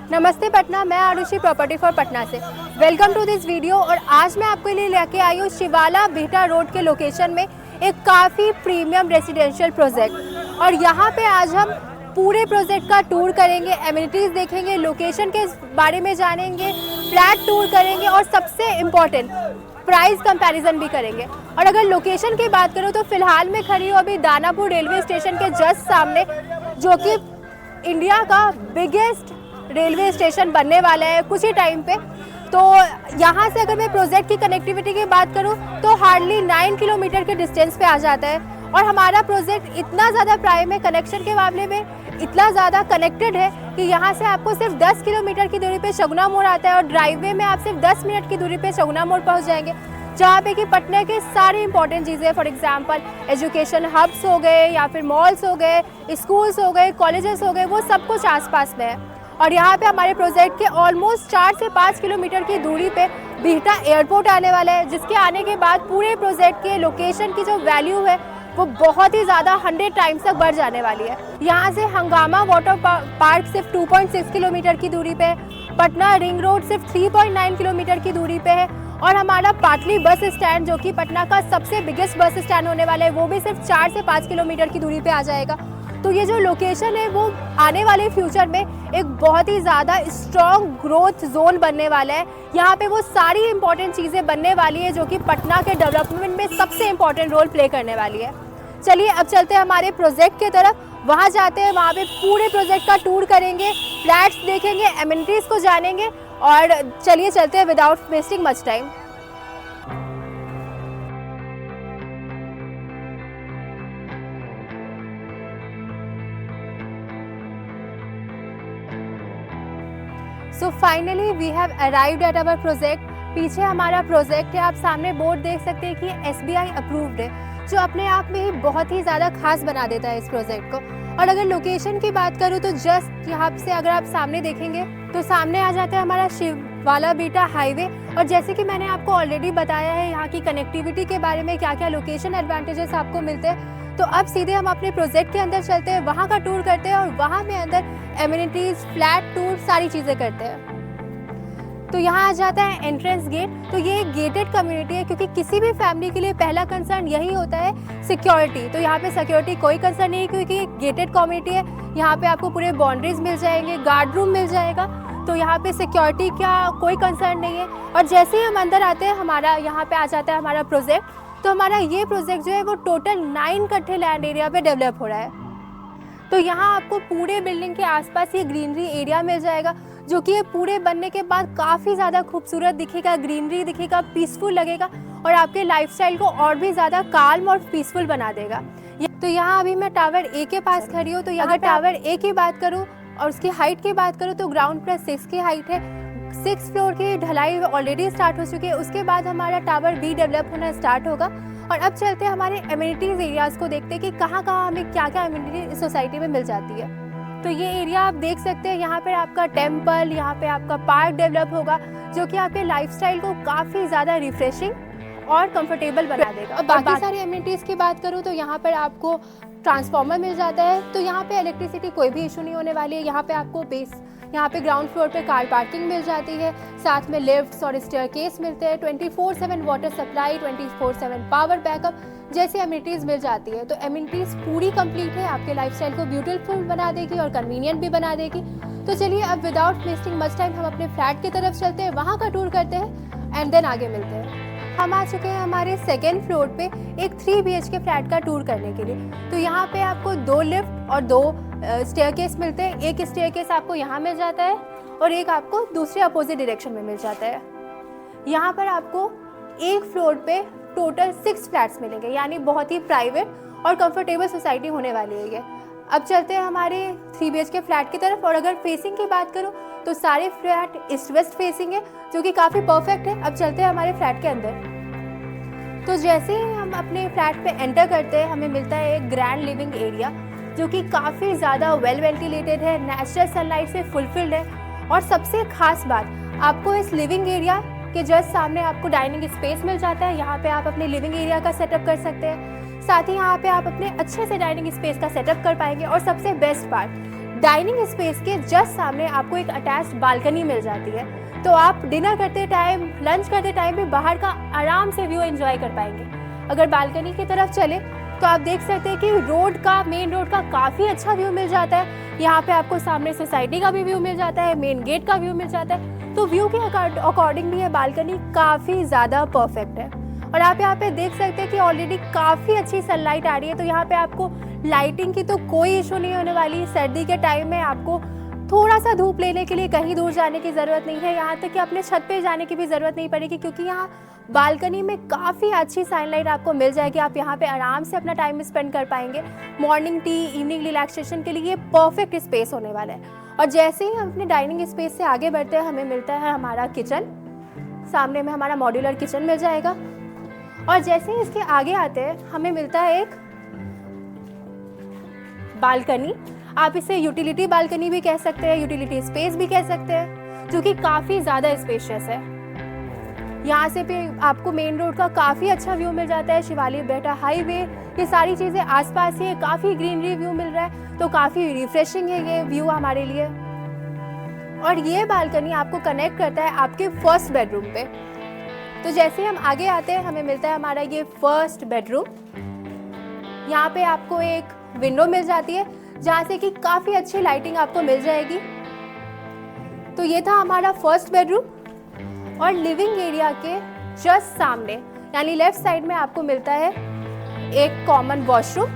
नमस्ते पटना, मैं Arushi property for Patna से। Welcome to this video. और आज मैं आपके लिए लेके आई हूँ शिवाला बिहटा रोड के लोकेशन में एक काफ़ी प्रीमियम रेजिडेंशियल प्रोजेक्ट। और यहाँ पे आज हम पूरे प्रोजेक्ट का टूर करेंगे, एमिनिटीज़ देखेंगे, लोकेशन के बारे में जानेंगे, फ्लैट टूर करेंगे और सबसे इम्पॉर्टेंट प्राइस कंपैरिजन भी करेंगे। और अगर लोकेशन की बात करूँ तो फिलहाल मैं खड़ी हूँ अभी दानापुर रेलवे स्टेशन के जस्ट सामने, जो कि इंडिया का बिगेस्ट रेलवे स्टेशन बनने वाला है कुछ ही टाइम पे। तो यहाँ से अगर मैं प्रोजेक्ट की कनेक्टिविटी की बात करूँ तो हार्डली 9 किलोमीटर के डिस्टेंस पे आ जाता है। और हमारा प्रोजेक्ट इतना ज़्यादा प्राइम है, कनेक्शन के मामले में इतना ज़्यादा कनेक्टेड है कि यहाँ से आपको सिर्फ 10 किलोमीटर की दूरी पे शगुना मोड़ आता है और ड्राइववे में आप सिर्फ 10 मिनट की दूरी पे शगुना मोड़ पहुँच जाएंगे, जहाँ पे कि पटना के सारी इंपॉर्टेंट चीज़ें, फॉर एग्जांपल एजुकेशन हब्स हो गए या फिर मॉल्स हो गए, स्कूल्स हो गए, कॉलेजेस हो गए, वो सब कुछ आसपास में है। और यहाँ पे हमारे प्रोजेक्ट के ऑलमोस्ट 4 से 5 किलोमीटर की दूरी पे बिहटा एयरपोर्ट आने वाला है, जिसके आने के बाद पूरे प्रोजेक्ट के लोकेशन की जो वैल्यू है वो बहुत ही ज़्यादा 100 टाइम्स तक बढ़ जाने वाली है। यहाँ से हंगामा वाटर पार्क सिर्फ 2.6 किलोमीटर की दूरी पे है, पटना रिंग रोड सिर्फ 3.9 किलोमीटर की दूरी पे है, और हमारा पाटली बस स्टैंड जो कि पटना का सबसे बिगेस्ट बस स्टैंड होने वाला है, वो भी सिर्फ 4 से 5 किलोमीटर की दूरी पे आ जाएगा। तो ये जो लोकेशन है वो आने वाले फ्यूचर में एक बहुत ही ज़्यादा स्ट्रॉन्ग ग्रोथ जोन बनने वाला है। यहाँ पे वो सारी इंपॉर्टेंट चीज़ें बनने वाली है जो कि पटना के डेवलपमेंट में सबसे इंपॉर्टेंट रोल प्ले करने वाली है। चलिए अब चलते हैं हमारे प्रोजेक्ट की तरफ, वहाँ जाते हैं, वहाँ पे पूरे प्रोजेक्ट का टूर करेंगे, फ्लैट्स देखेंगे, एमिनिटीज़ को जानेंगे। और चलिए चलते हैं without wasting much time. So finally we have arrived at our project. पीछे हमारा प्रोजेक्ट है, आप सामने बोर्ड देख सकते हैं कि SBI अप्रूव्ड है, जो अपने आप में ही बहुत ही ज़्यादा खास बना देता है इस प्रोजेक्ट को। और अगर लोकेशन की बात करूँ तो जस्ट यहाँ से अगर आप सामने देखेंगे तो सामने आ जाता है हमारा शिवाला बिहटा हाईवे। और जैसे कि मैंने आपको ऑलरेडी बताया है यहाँ की कनेक्टिविटी के बारे में, क्या क्या लोकेशन एडवांटेजेस आपको मिलते हैं, तो अब सीधे हम अपने प्रोजेक्ट के अंदर चलते हैं, वहाँ का टूर करते हैं और वहाँ में अंदर एमिनिटीज़, फ्लैट टूर, सारी चीज़ें करते हैं। तो यहाँ आ जाता है एंट्रेंस गेट। तो ये एक गेटेड कम्युनिटी है, क्योंकि किसी भी फैमिली के लिए पहला कंसर्न यही होता है सिक्योरिटी। तो यहाँ पे सिक्योरिटी कोई कंसर्न नहीं है, क्योंकि गेटेड कम्युनिटी है। यहाँ पे आपको पूरे बाउंड्रीज मिल जाएंगे, गार्ड रूम मिल जाएगा, तो यहाँ पे सिक्योरिटी का कोई कंसर्न नहीं है। और जैसे ही हम अंदर आते हैं, हमारा यहाँ पे आ जाता है हमारा प्रोजेक्ट। तो हमारा ये प्रोजेक्ट जो है वो टोटल 9 कट्ठे लैंड एरिया पे डेवलप हो रहा है। तो यहाँ आपको पूरे बिल्डिंग के आसपास ये ग्रीनरी एरिया मिल जाएगा, जो कि ये पूरे बनने के बाद काफ़ी ज़्यादा खूबसूरत दिखेगा, ग्रीनरी दिखेगा, पीसफुल लगेगा और आपके लाइफस्टाइल को और भी ज़्यादा काल्म और पीसफुल बना देगा। तो यहाँ अभी मैं टावर A के पास खड़ी हूँ। तो अगर टावर A की बात करूँ और उसकी हाइट की बात करूँ तो ग्राउंड +6 की हाइट है। 6 फ्लोर की ढलाई ऑलरेडी स्टार्ट हो चुकी है, उसके बाद हमारा टावर B डेवलप होना स्टार्ट होगा। और अब चलते हैं हमारे एमिनिटीज़ एरियाज़ को देखते हैं कि कहाँ कहाँ हमें क्या क्या एमिनिटी इस सोसाइटी में मिल जाती है। तो ये एरिया आप देख सकते हैं, यहाँ पे आपका टेम्पल, यहाँ पे आपका पार्क डेवलप होगा, जो कि आपके लाइफस्टाइल को काफ़ी ज़्यादा रिफ्रेशिंग और कंफर्टेबल बना देगा। और बाकी सारी एमिनिटीज़ की बात करूँ तो यहाँ पर आपको ट्रांसफार्मर मिल जाता है, तो यहाँ पे इलेक्ट्रिसिटी कोई भी इशू नहीं होने वाली है। यहाँ पे आपको यहाँ पे ग्राउंड फ्लोर पे कार पार्किंग मिल जाती है, साथ में लिफ्ट्स और स्टेयरकेस मिलते हैं, 24/7 वाटर सप्लाई, 24/7 पावर बैकअप जैसी एमिनिटीज़ मिल जाती है। तो एमिनिटीज़ पूरी कंप्लीट है, आपके लाइफस्टाइल को ब्यूटीफुल बना देगी और कन्वीनियंट भी बना देगी। तो चलिए अब विदाउट वेस्टिंग मच टाइम हम अपने फ्लैट की तरफ चलते हैं, वहाँ का टूर करते हैं एंड देन आगे मिलते हैं। हम आ चुके हैं हमारे 2nd फ्लोर पे एक 3 BHK फ्लैट का टूर करने के लिए। तो यहाँ पे आपको 2 लिफ्ट और 2 स्टेयरकेस मिलते हैं। एक स्टेयरकेस आपको यहाँ मिल जाता है और एक आपको दूसरे अपोजिट डायरेक्शन में मिल जाता है। यहाँ पर आपको एक फ्लोर पे टोटल 6 फ्लैट्स मिलेंगे, यानी बहुत ही प्राइवेट और कंफर्टेबल सोसाइटी होने वाली है ये। अब चलते हैं हमारे 3 BHK फ्लैट की तरफ। और अगर फेसिंग की बात करूँ तो सारे फ्लैट ईस्ट वेस्ट फेसिंग है, जो कि काफ़ी परफेक्ट है। अब चलते हैं हमारे फ्लैट के अंदर। तो जैसे ही हम अपने फ्लैट पे एंटर करते हैं, हमें मिलता है एक ग्रैंड लिविंग एरिया, जो कि काफ़ी ज़्यादा वेल वेंटिलेटेड है, नेचुरल सनलाइट से फुलफिल्ड है। और सबसे खास बात, आपको इस लिविंग एरिया के जस्ट सामने आपको डाइनिंग स्पेस मिल जाता है। यहाँ पे आप अपने लिविंग एरिया का सेटअप कर सकते हैं, साथ ही यहाँ पे आप अपने अच्छे से डाइनिंग स्पेस का सेटअप कर पाएंगे। और सबसे बेस्ट पार्ट, डाइनिंग स्पेस के जस्ट सामने आपको एक अटैच्ड बालकनी मिल जाती है, तो आप डिनर करते टाइम, लंच करते टाइम भी बाहर का आराम से व्यू एंजॉय कर पाएंगे। अगर बालकनी की तरफ चले तो आप देख सकते हैं कि रोड का, मेन रोड का काफ़ी अच्छा व्यू मिल जाता है। यहाँ पे आपको सामने सोसाइटी का भी व्यू मिल जाता है, मेन गेट का व्यू मिल जाता है। तो व्यू के अकॉर्डिंगली ये बालकनी काफ़ी ज़्यादा परफेक्ट है। और आप यहाँ पे देख सकते हैं कि ऑलरेडी काफ़ी अच्छी सनलाइट आ रही है, तो यहाँ पे आपको लाइटिंग की तो कोई इशू नहीं होने वाली। सर्दी के टाइम में आपको थोड़ा सा धूप लेने के लिए कहीं दूर जाने की ज़रूरत नहीं है, यहाँ तक कि अपने छत पे जाने की भी ज़रूरत नहीं पड़ेगी, क्योंकि यहाँ बालकनी में काफ़ी अच्छी सनलाइट आपको मिल जाएगी। आप यहाँ पे आराम से अपना टाइम स्पेंड कर पाएंगे। मॉर्निंग टी, इवनिंग रिलैक्सेशन के लिए ये परफेक्ट स्पेस होने वाला है। और जैसे ही हम अपने डाइनिंग स्पेस से आगे बढ़ते हैं, हमें मिलता है हमारा किचन। सामने में हमारा मॉड्यूलर किचन मिल जाएगा। और जैसे ही इसके आगे आते हैं, हमें मिलता है एक बालकनी। आप इसे यूटिलिटी बालकनी भी कह सकते हैं, यूटिलिटी स्पेस भी कह सकते हैं, जो कि काफ़ी ज़्यादा स्पेशियस है। यहाँ से भी आपको मेन रोड का काफ़ी अच्छा व्यू मिल जाता है, शिवालिक बेटा हाईवे, ये सारी चीज़ें आसपास ही है, काफ़ी ग्रीनरी व्यू मिल रहा है, तो काफ़ी रिफ्रेशिंग है ये व्यू हमारे लिए। और ये बालकनी आपको कनेक्ट करता है आपके फर्स्ट बेडरूम पे। तो जैसे हम आगे आते हैं, हमें मिलता है हमारा ये फर्स्ट बेडरूम। यहाँ पे आपको एक विंडो मिल जाती है, जहाँ से कि काफ़ी अच्छी लाइटिंग आपको मिल जाएगी। तो ये था हमारा फर्स्ट बेडरूम। और लिविंग एरिया के जस्ट सामने यानी लेफ्ट साइड में आपको मिलता है एक कॉमन वॉशरूम।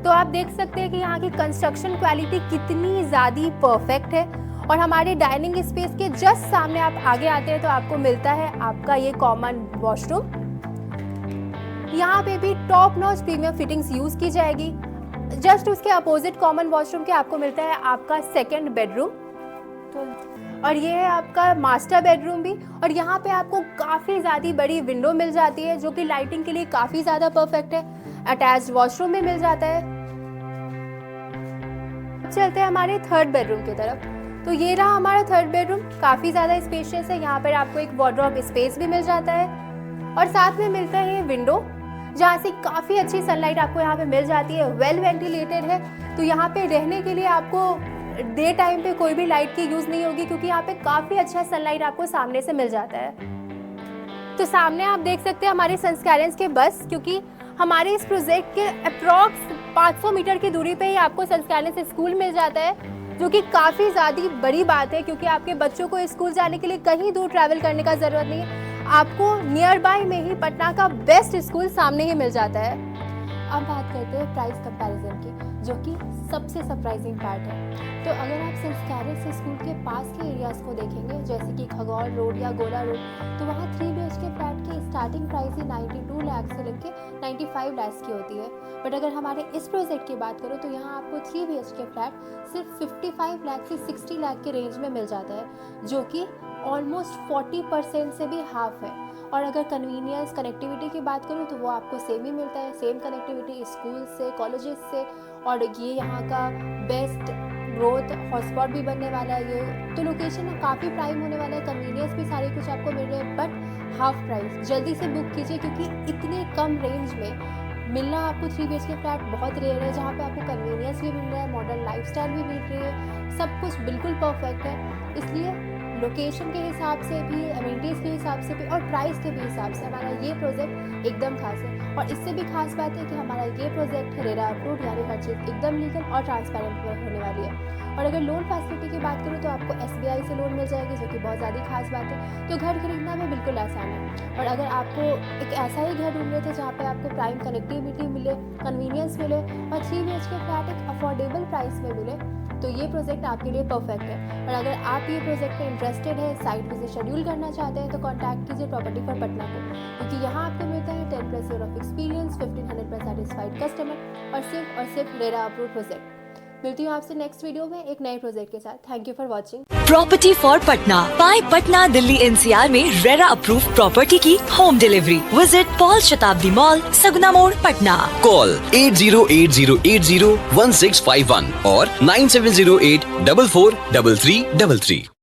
तो आप देख सकते हैं कि यहाँ की कंस्ट्रक्शन क्वालिटी कितनी ज़्यादा परफेक्ट है। और हमारे डाइनिंग स्पेस के जस्ट सामने आप आगे आते हैं तो आपको मिलता है आपका ये कॉमन वॉशरूम। यहाँ पे भी top notch premium fittings use की जाएगी। जस्ट उसके अपोजिट कॉमन वॉशरूम के आपको मिलता है आपका सेकेंड बेडरूम। तो और ये है आपका मास्टर बेडरूम भी। और यहाँ पे आपको काफ़ी ज़्यादा बड़ी विंडो मिल जाती है, जो कि लाइटिंग के लिए काफ़ी ज़्यादा परफेक्ट है। अटैच्ड वॉशरूम भी मिल जाता है। चलते हैं हमारे थर्ड बेडरूम की तरफ। तो ये रहा हमारा थर्ड बेडरूम, काफ़ी ज़्यादा स्पेशियस है। यहाँ पर आपको एक वार्डरोब स्पेस भी मिल जाता है और साथ में मिलता है ये विंडो, जहाँ से काफ़ी अच्छी सनलाइट आपको यहाँ पे मिल जाती है। वेल वेंटिलेटेड है, तो यहाँ पे रहने के लिए आपको डे टाइम पे कोई भी लाइट की यूज़ नहीं होगी, क्योंकि यहाँ पे काफ़ी अच्छा सनलाइट आपको सामने से मिल जाता है। तो सामने आप देख सकते हैं हमारे संस्कारेंस के बस, क्योंकि हमारे इस प्रोजेक्ट के अप्रॉक्स 500 मीटर की दूरी पे ही आपको संस्कारेंस स्कूल मिल जाता है, जो कि काफ़ी ज़्यादा बड़ी बात है, क्योंकि आपके बच्चों को स्कूल जाने के लिए कहीं दूर ट्रैवल करने का ज़रूरत नहीं है। आपको नियर बाय में ही पटना का बेस्ट स्कूल सामने ही मिल जाता है। अब बात करते हैं प्राइस कंपैरिजन की, जो कि सबसे सरप्राइजिंग पार्ट है। तो अगर आप संस्कारेंस स्कूल के पास के एरियाज़ को देखेंगे, जैसे कि खगौल रोड या गोला रोड, तो वहाँ 3 BHK फ्लैट की स्टार्टिंग प्राइस ही 92 लाख से लेकर 95 लाख की होती है। बट अगर हमारे इस प्रोजेक्ट की बात करो तो यहाँ आपको 3 BHK फ्लैट सिर्फ 55 लाख से 60 लाख के रेंज में मिल जाता है, जो कि ऑलमोस्ट 40% से भी हाफ है। और अगर कन्वीनियंस, कनेक्टिविटी की बात करूँ तो वो आपको सेम ही मिलता है, सेम कनेक्टिविटी स्कूल से, कॉलेजेस से। और ये यहाँ का बेस्ट ग्रोथ हॉटस्पॉट भी बनने वाला है ये, तो लोकेशन काफ़ी प्राइम होने वाला है, कन्वीनियंस भी सारे कुछ आपको मिल रहे हैं, बट हाफ प्राइस। जल्दी से बुक कीजिए, क्योंकि इतने कम रेंज में मिलना आपको 3 BHK फ्लैट बहुत रेयर है, जहाँ पे आपको कन्वीनियंस भी मिल रहा है, मॉडर्न लाइफस्टाइल भी मिल रही है, सब कुछ बिल्कुल परफेक्ट है। इसलिए लोकेशन के हिसाब से भी, अमेनिटीज़ के हिसाब से भी और प्राइस के भी हिसाब से हमारा ये प्रोजेक्ट एकदम खास है। और इससे भी खास बात है कि हमारा ये प्रोजेक्ट रेरा अप्रूव्ड, यानी हर चीज़ एकदम लीगल और ट्रांसपेरेंट होने वाली है। और अगर लोन फैसिलिटी की बात करूँ तो आपको SBI से लोन मिल जाएगी, जो कि बहुत ज़्यादा खास बात है। तो घर खरीदना भी बिल्कुल आसान है। और अगर आपको एक ऐसा ही घर ढूंढ रहे थे जहाँ पे आपको प्राइम कनेक्टिविटी मिले, कन्वीनियंस मिले और 3 BHK फ्लैट एक अफोर्डेबल प्राइस में मिले, तो ये प्रोजेक्ट आपके लिए परफेक्ट है। और अगर आप ये प्रोजेक्ट में इंटरेस्टेड है, साइट विजिट शेड्यूल करना चाहते हैं, तो कॉन्टैक्ट कीजिए प्रॉपर्टी फॉर पटना को, क्योंकि यहाँ आपको मिलता है 10+ year of experience, 1500+ satisfied customer और सिर्फ रेरा अप्रूव्ड प्रोजेक्ट। मिलती हूँ आपसे नेक्स्ट वीडियो में एक नए प्रोजेक्ट के साथ। Thank you for watching. Property for Patna by Patna Delhi NCR में रेरा अप्रूव प्रॉपर्टी की home delivery. Visit Pal Shatabdi mall, Saguna Mor, Patna. Call 8080801651 और 9708443333।